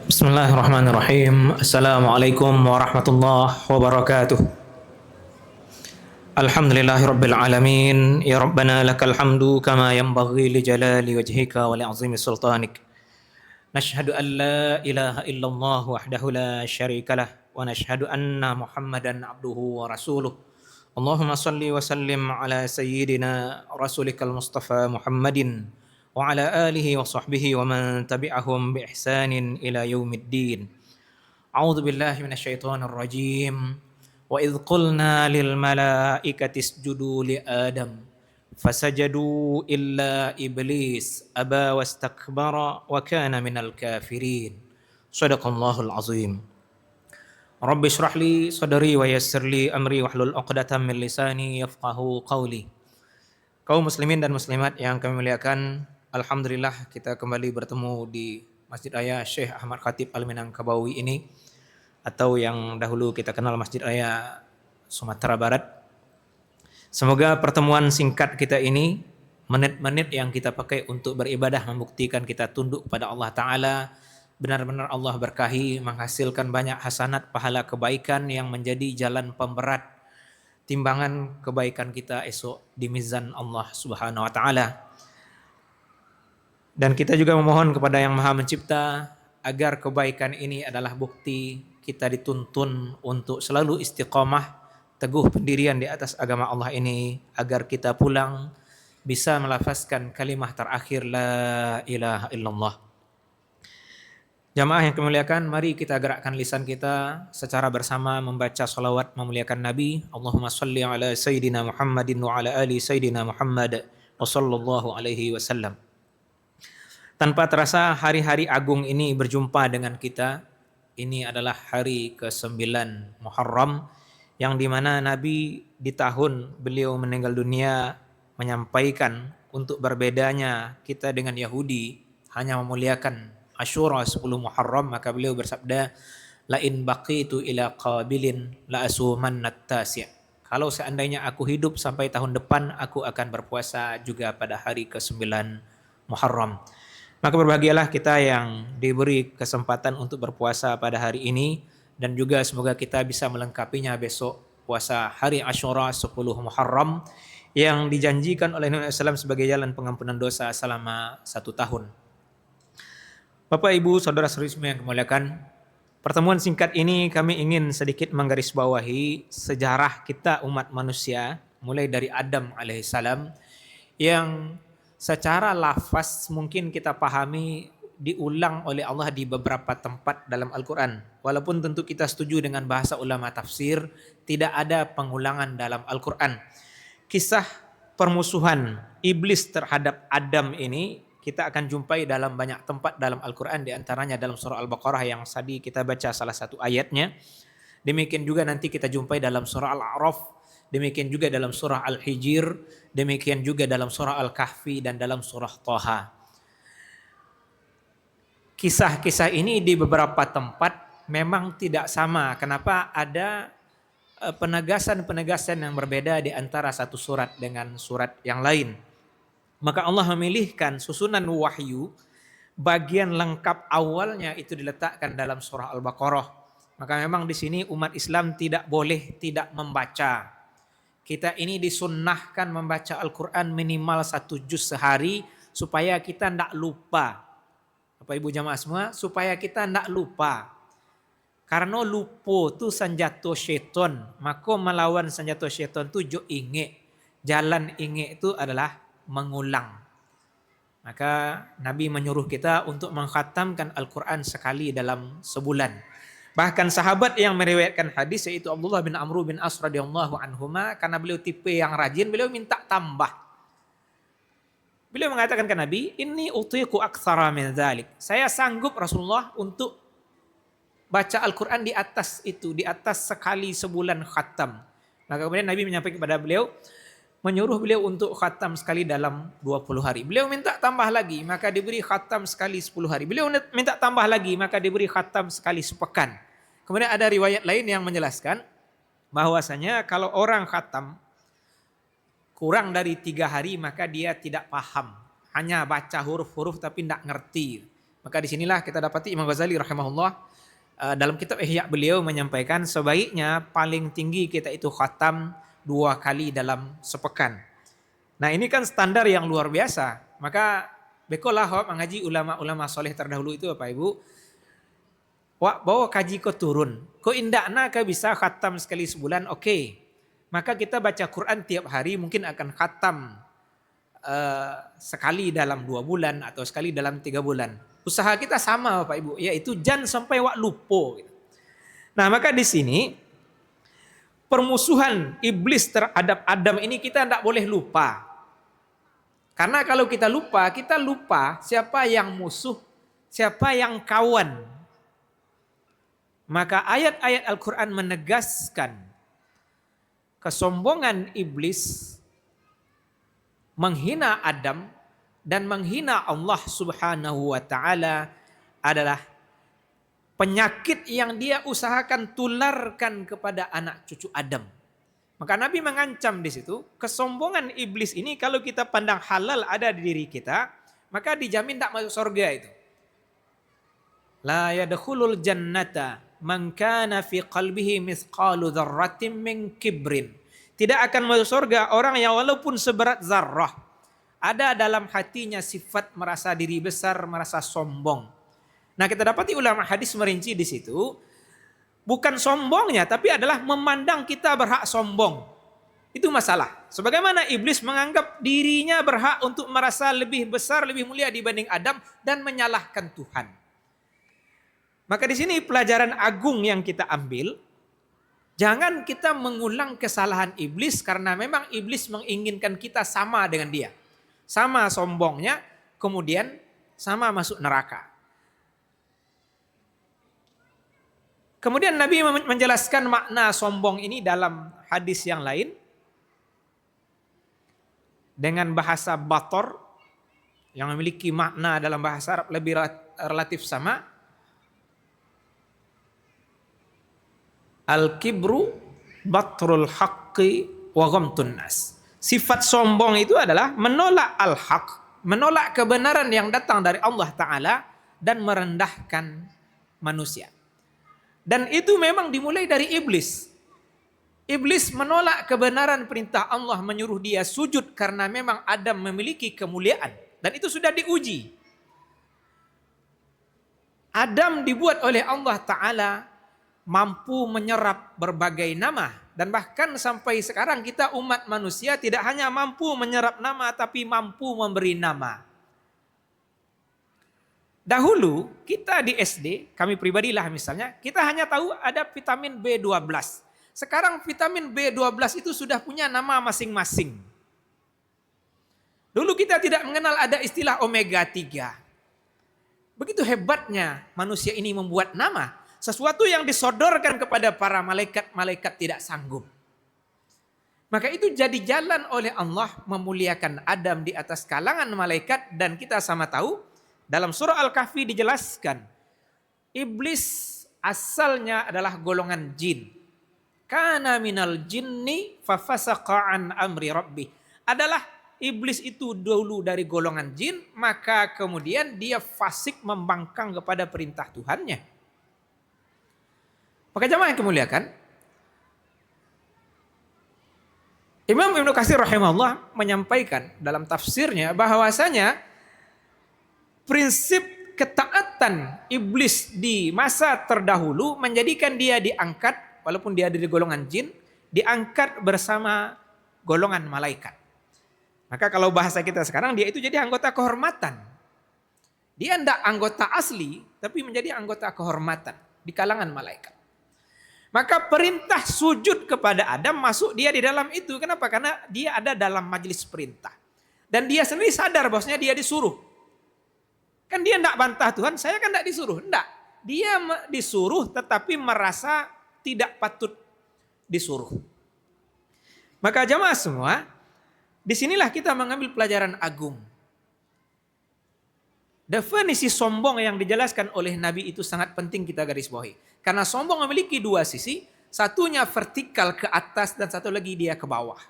Bismillahirrahmanirrahim. Assalamualaikum warahmatullahi wabarakatuh. Alhamdulillahirabbil alamin. Ya Rabbana lakal hamdu kama yanbaghi li jalali wajhika wa li'azimi sultanik. Nashhadu an la ilaha illallah wahdahu la syarikalah wa nashhadu anna Muhammadan abduhu wa rasuluh. Allahumma salli wa sallim ala sayyidina rasulikal mustafa Muhammadin wa ala alihi wa sahbihi wa man tabi'ahum bi ihsanin ila yaumiddin. A'udzu billahi minasyaitonir rajim. Wa idz qulna lil malaikati isjudu li Adam fasajadu illa iblis aba wastakbara wa kana minal kafirin. Shadaqallahul azim. Rabbi shrah li sadri wa yassir li amri wahlul 'uqdatam min lisani yafqahu qawli. Kaum muslimin dan muslimat yang kami muliakan, alhamdulillah kita kembali bertemu di Masjid Raya Syekh Ahmad Khatib Al-Minangkabawi ini, atau yang dahulu kita kenal Masjid Raya Sumatera Barat. Semoga pertemuan singkat kita ini, menit-menit yang kita pakai untuk beribadah, membuktikan kita tunduk kepada Allah Ta'ala, benar-benar Allah berkahi, menghasilkan banyak hasanat, pahala kebaikan yang menjadi jalan pemberat timbangan kebaikan kita esok di mizan Allah Subhanahu wa Ta'ala. Dan kita juga memohon kepada Yang Maha Mencipta agar kebaikan ini adalah bukti kita dituntun untuk selalu istiqamah, teguh pendirian di atas agama Allah ini, agar kita pulang bisa melafazkan kalimah terakhir la ilaha illallah. Jamaah yang kemuliakan, mari kita gerakkan lisan kita secara bersama membaca salawat memuliakan Nabi. Allahumma salli ala Sayyidina Muhammadin wa ala ali Sayyidina Muhammad wa sallallahu alaihi wasallam. Tanpa terasa hari-hari agung ini berjumpa dengan kita. Ini adalah hari ke-9 Muharram, yang dimana Nabi di tahun beliau meninggal dunia menyampaikan untuk berbedanya kita dengan Yahudi hanya memuliakan Asyura 10 Muharram, maka beliau bersabda, la in baqitu ila qabilin la asumannat tasi'. Kalau seandainya aku hidup sampai tahun depan, aku akan berpuasa juga pada hari ke-9 Muharram. Maka berbahagialah kita yang diberi kesempatan untuk berpuasa pada hari ini, dan juga semoga kita bisa melengkapinya besok, puasa hari Asyura 10 Muharram yang dijanjikan oleh Nabi SAW sebagai jalan pengampunan dosa selama 1 tahun. Bapak, Ibu, Saudara saudari yang kemuliakan, pertemuan singkat ini kami ingin sedikit menggarisbawahi sejarah kita umat manusia mulai dari Adam alaihissalam, yang secara lafaz mungkin kita pahami diulang oleh Allah di beberapa tempat dalam Al-Quran. Walaupun tentu kita setuju dengan bahasa ulama tafsir, tidak ada pengulangan dalam Al-Quran. Kisah permusuhan iblis terhadap Adam ini kita akan jumpai dalam banyak tempat dalam Al-Quran, di antaranya dalam surah Al-Baqarah yang tadi kita baca salah satu ayatnya. Demikian juga nanti kita jumpai dalam surah Al-A'raf, demikian juga dalam surah Al-Hijr, demikian juga dalam surah Al-Kahfi dan dalam surah Thaha. Kisah-kisah ini di beberapa tempat memang tidak sama. Kenapa? Ada penegasan-penegasan yang berbeda di antara satu surat dengan surat yang lain. Maka Allah memilihkan susunan wahyu, bagian lengkap awalnya itu diletakkan dalam surah Al-Baqarah. Maka memang di sini umat Islam tidak boleh tidak membaca. Kita ini disunnahkan membaca Al-Quran minimal 1 juz sehari supaya kita tidak lupa. Bapak Ibu jamaah semua, supaya kita tidak lupa. Karena lupa itu senjata syaitan. Maka melawan senjata syaitan itu jo inge. Jalan inge itu adalah mengulang. Maka Nabi menyuruh kita untuk mengkhatamkan Al-Quran sekali dalam sebulan. Bahkan sahabat yang meriwayatkan hadis yaitu Abdullah bin Amr bin As radhiyallahu anhuma, karena beliau tipe yang rajin, beliau minta tambah. Beliau mengatakan ke Nabi, "Inni utiqu aktsara min dzalik." Saya sanggup Rasulullah untuk baca Al-Quran di atas itu, di atas sekali sebulan khatam. Maka kemudian Nabi menyampaikan kepada beliau, menyuruh beliau untuk khatam sekali dalam 20 hari. Beliau minta tambah lagi, maka diberi khatam sekali 10 hari. Beliau minta tambah lagi, maka diberi khatam sekali sepekan. Kemudian ada riwayat lain yang menjelaskan bahwasanya kalau orang khatam kurang dari 3 hari maka dia tidak paham. Hanya baca huruf-huruf tapi tidak ngerti. Maka disinilah kita dapati Imam Ghazali rahimahullah dalam kitab Ihya beliau menyampaikan sebaiknya paling tinggi kita itu khatam 2 kali dalam sepekan. Nah ini kan standar yang luar biasa. Maka bekolah mengaji ulama-ulama soleh terdahulu itu Bapak Ibu. Wak bawa kaji ko turun. Ko indakna ka bisa khatam sekali sebulan, oke. Maka kita baca Quran tiap hari mungkin akan khatam sekali dalam 2 bulan atau sekali dalam 3 bulan. Usaha kita sama Bapak Ibu, yaitu jangan sampai wak lupa. Nah maka di sini permusuhan iblis terhadap Adam ini kita tidak boleh lupa. Karena kalau kita lupa siapa yang musuh, siapa yang kawan. Maka ayat-ayat Al-Quran menegaskan kesombongan iblis menghina Adam dan menghina Allah Subhanahu wa taala adalah penyakit yang dia usahakan tularkan kepada anak cucu Adam. Maka Nabi mengancam di situ, kesombongan iblis ini kalau kita pandang halal ada di diri kita, maka dijamin tak masuk surga itu. La yadkhulul jannata man kana fi qalbihi mithqalu dzarratin min kibrin. Tidak akan masuk surga orang yang walaupun seberat zarrah ada dalam hatinya sifat merasa diri besar, merasa sombong. Nah, kita dapati ulama hadis merinci di situ bukan sombongnya tapi adalah memandang kita berhak sombong. Itu masalah. Sebagaimana iblis menganggap dirinya berhak untuk merasa lebih besar, lebih mulia dibanding Adam dan menyalahkan Tuhan. Maka di sini pelajaran agung yang kita ambil, jangan kita mengulang kesalahan iblis karena memang iblis menginginkan kita sama dengan dia. Sama sombongnya, kemudian sama masuk neraka. Kemudian Nabi menjelaskan makna sombong ini dalam hadis yang lain dengan bahasa bator yang memiliki makna dalam bahasa Arab lebih relatif sama. Al-kibru batrul haqqi wa ghamtun nas. Sifat sombong itu adalah menolak al-haq, menolak kebenaran yang datang dari Allah Ta'ala dan merendahkan manusia. Dan itu memang dimulai dari iblis. Iblis menolak kebenaran perintah Allah menyuruh dia sujud karena memang Adam memiliki kemuliaan. Dan itu sudah diuji. Adam dibuat oleh Allah Ta'ala mampu menyerap berbagai nama. Dan bahkan sampai sekarang kita umat manusia tidak hanya mampu menyerap nama tapi mampu memberi nama. Dahulu kita di SD, kami pribadilah misalnya, kita hanya tahu ada vitamin B12. Sekarang vitamin B12 itu sudah punya nama masing-masing. Dulu kita tidak mengenal ada istilah omega 3. Begitu hebatnya manusia ini membuat nama. Sesuatu yang disodorkan kepada para malaikat tidak sanggup. Maka itu jadi jalan oleh Allah memuliakan Adam di atas kalangan malaikat. Dan kita sama tahu dalam surah Al-Kahfi dijelaskan. Iblis asalnya adalah golongan jin. Kana minal jinni fafasaqa an amri rabbi. Adalah iblis itu dulu dari golongan jin. Maka kemudian dia fasik membangkang kepada perintah Tuhannya. Maka jamaah yang kemuliakan, Imam Ibnu Katsir rahimahullah menyampaikan dalam tafsirnya bahwasanya prinsip ketaatan iblis di masa terdahulu menjadikan dia diangkat, walaupun dia dari golongan jin, diangkat bersama golongan malaikat. Maka kalau bahasa kita sekarang, dia itu jadi anggota kehormatan. Dia tidak anggota asli, tapi menjadi anggota kehormatan di kalangan malaikat. Maka perintah sujud kepada Adam masuk dia di dalam itu. Kenapa? Karena dia ada dalam majelis perintah. Dan dia sendiri sadar bahwasanya dia disuruh. Kan dia tidak bantah Tuhan, saya kan tidak disuruh. Tidak. Dia disuruh tetapi merasa tidak patut disuruh. Maka jamaah semua, disinilah kita mengambil pelajaran agung. Definisi sombong yang dijelaskan oleh Nabi itu sangat penting kita garis bawahi. Karena sombong memiliki 2 sisi, satunya vertikal ke atas dan satu lagi dia ke bawah.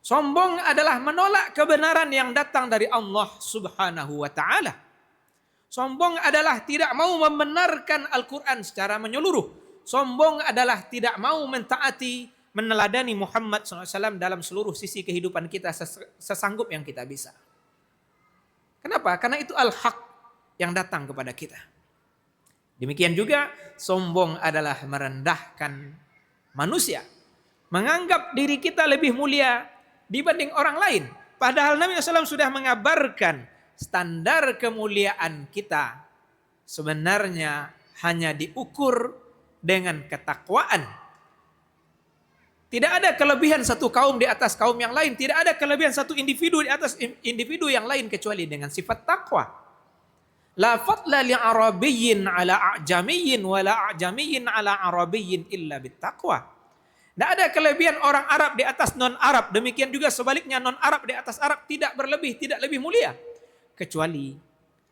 Sombong adalah menolak kebenaran yang datang dari Allah Subhanahu wa taala. Sombong adalah tidak mau membenarkan Al-Quran secara menyeluruh. Sombong adalah tidak mau mentaati, meneladani Muhammad SAW dalam seluruh sisi kehidupan kita sesanggup yang kita bisa. Kenapa? Karena itu al-haq yang datang kepada kita. Demikian juga sombong adalah merendahkan manusia. Menganggap diri kita lebih mulia dibanding orang lain. Padahal Nabi SAW sudah mengabarkan standar kemuliaan kita sebenarnya hanya diukur dengan ketakwaan. Tidak ada kelebihan satu kaum di atas kaum yang lain. Tidak ada kelebihan satu individu di atas individu yang lain kecuali dengan sifat takwa. La fadla li'arabiyyin ala a'jamiyyin wa la a'jamiyyin ala arabiyyin illa bittaqwa. Tidak ada kelebihan orang Arab di atas non-Arab. Demikian juga sebaliknya non-Arab di atas Arab tidak berlebih, tidak lebih mulia. Kecuali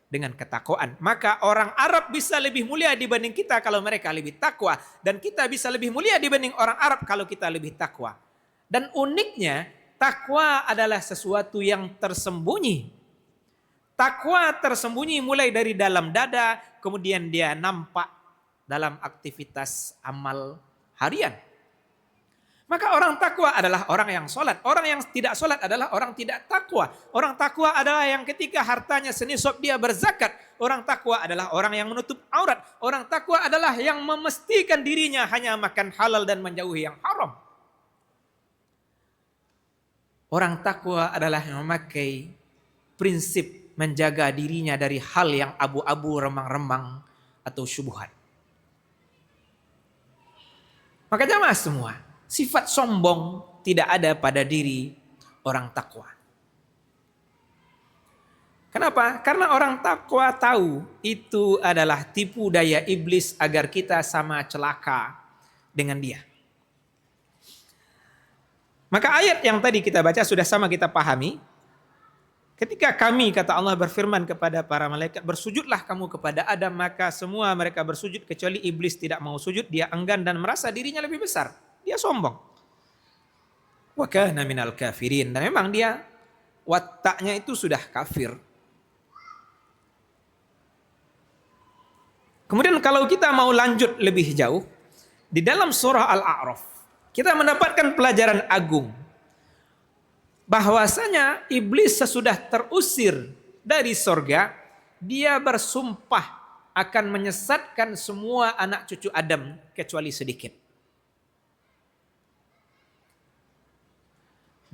dengan ketakwaan. Maka orang Arab bisa lebih mulia dibanding kita kalau mereka lebih takwa. Dan kita bisa lebih mulia dibanding orang Arab kalau kita lebih takwa. Dan uniknya, takwa adalah sesuatu yang tersembunyi. Takwa tersembunyi mulai dari dalam dada, kemudian dia nampak dalam aktivitas amal harian. Maka orang takwa adalah orang yang sholat. Orang yang tidak sholat adalah orang tidak takwa. Orang takwa adalah yang ketika hartanya senisab dia berzakat. Orang takwa adalah orang yang menutup aurat. Orang takwa adalah yang memastikan dirinya hanya makan halal dan menjauhi yang haram. Orang takwa adalah yang memakai prinsip menjaga dirinya dari hal yang abu-abu, remang-remang atau syubhat. Maka jamaah semua, sifat sombong tidak ada pada diri orang takwa. Kenapa? Karena orang takwa tahu itu adalah tipu daya iblis agar kita sama celaka dengan dia. Maka ayat yang tadi kita baca sudah sama kita pahami. Ketika kami, kata Allah berfirman kepada para malaikat, bersujudlah kamu kepada Adam, maka semua mereka bersujud kecuali iblis tidak mau sujud. Dia enggan dan merasa dirinya lebih besar. Dia sombong. Wa kana minal kafirin. Dan memang dia wataknya itu sudah kafir. Kemudian kalau kita mau lanjut lebih jauh, di dalam surah Al-A'raf, kita mendapatkan pelajaran agung. Bahwasanya iblis sesudah terusir dari sorga, dia bersumpah akan menyesatkan semua anak cucu Adam kecuali sedikit.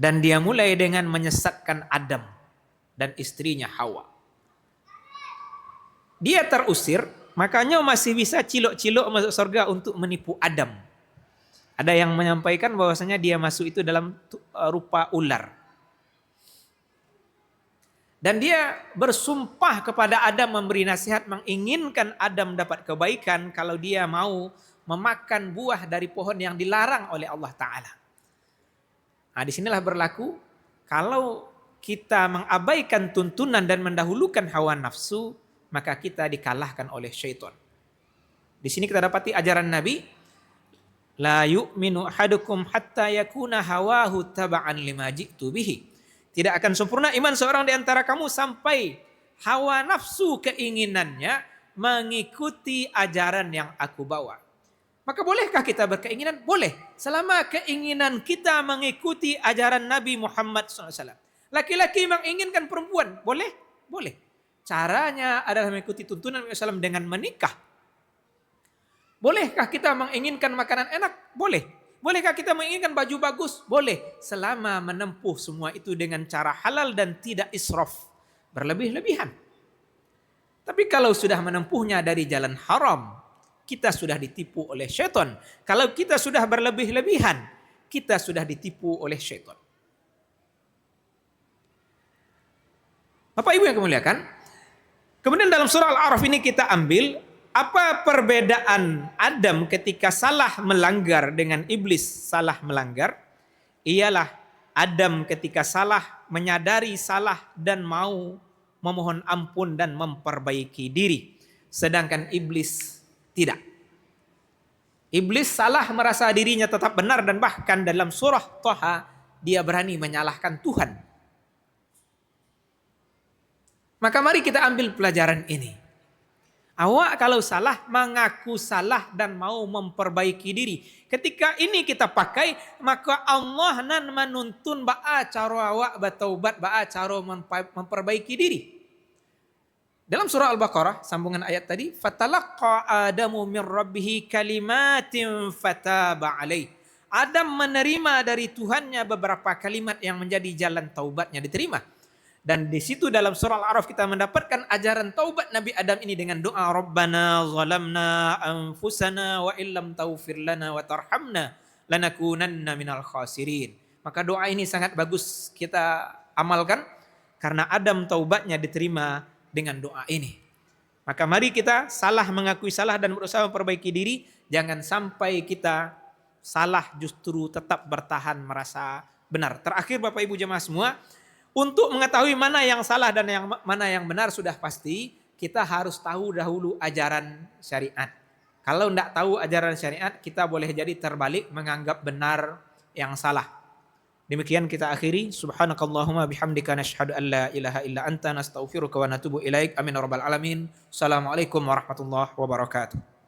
Dan dia mulai dengan menyesatkan Adam dan istrinya Hawa. Dia terusir, makanya masih bisa cilok-cilok masuk sorga untuk menipu Adam. Ada yang menyampaikan bahwasanya dia masuk itu dalam rupa ular. Dan dia bersumpah kepada Adam memberi nasihat, menginginkan Adam dapat kebaikan kalau dia mau memakan buah dari pohon yang dilarang oleh Allah Ta'ala. Nah, disinilah berlaku kalau kita mengabaikan tuntunan dan mendahulukan hawa nafsu, maka kita dikalahkan oleh syaitan. Di sini kita dapati ajaran Nabi, la yu'minu ahadukum hatta yakuna hawahu taba'an lima ji'tu bihi. Tidak akan sempurna iman seorang di antara kamu sampai hawa nafsu keinginannya mengikuti ajaran yang aku bawa. Maka bolehkah kita berkeinginan? Boleh. Selama keinginan kita mengikuti ajaran Nabi Muhammad SAW. Laki-laki menginginkan perempuan. Boleh? Boleh. Caranya adalah mengikuti tuntunan Nabi SAW dengan menikah. Bolehkah kita menginginkan makanan enak? Boleh. Bolehkah kita menginginkan baju bagus? Boleh. Selama menempuh semua itu dengan cara halal dan tidak israf. Berlebih-lebihan. Tapi kalau sudah menempuhnya dari jalan haram, kita sudah ditipu oleh syaitan. Kalau kita sudah berlebih-lebihan, kita sudah ditipu oleh syaitan. Bapak Ibu yang kemuliakan, kemudian dalam surah Al-A'raf ini kita ambil apa perbedaan Adam ketika salah melanggar dengan iblis salah melanggar? Ialah Adam ketika salah menyadari salah dan mau memohon ampun dan memperbaiki diri. Sedangkan iblis tidak. Iblis salah merasa dirinya tetap benar dan bahkan dalam surah Thaha dia berani menyalahkan Tuhan. Maka mari kita ambil pelajaran ini. Awak kalau salah, mengaku salah dan mau memperbaiki diri. Ketika ini kita pakai, maka Allah nan menuntun ba'a cara awak bertaubat, ba'a cara memperbaiki diri. Dalam surah Al-Baqarah, sambungan ayat tadi, fatalaqqa Adamu min rabbih kalimatin fataba alaih. Adam menerima dari Tuhannya beberapa kalimat yang menjadi jalan taubatnya diterima. Dan di situ dalam surah Al-A'raf kita mendapatkan ajaran taubat Nabi Adam ini dengan doa Rabbana zalamna anfusana wa illam taghfir lana wa tarhamna lanakunanna minal khasirin. Maka doa ini sangat bagus kita amalkan karena Adam taubatnya diterima dengan doa ini. Maka mari kita salah mengakui salah dan berusaha memperbaiki diri, jangan sampai kita salah justru tetap bertahan merasa benar. Terakhir Bapak Ibu jemaah semua, untuk mengetahui mana yang salah dan mana yang benar sudah pasti, kita harus tahu dahulu ajaran syariat. Kalau tidak tahu ajaran syariat, kita boleh jadi terbalik menganggap benar yang salah. Demikian kita akhiri. Subhanakallahumma bihamdika nashhadu an la ilaha illa anta nastaghfiruka wa natubu ilaik. Amin ya rabbal alamin. Assalamualaikum warahmatullahi wabarakatuh.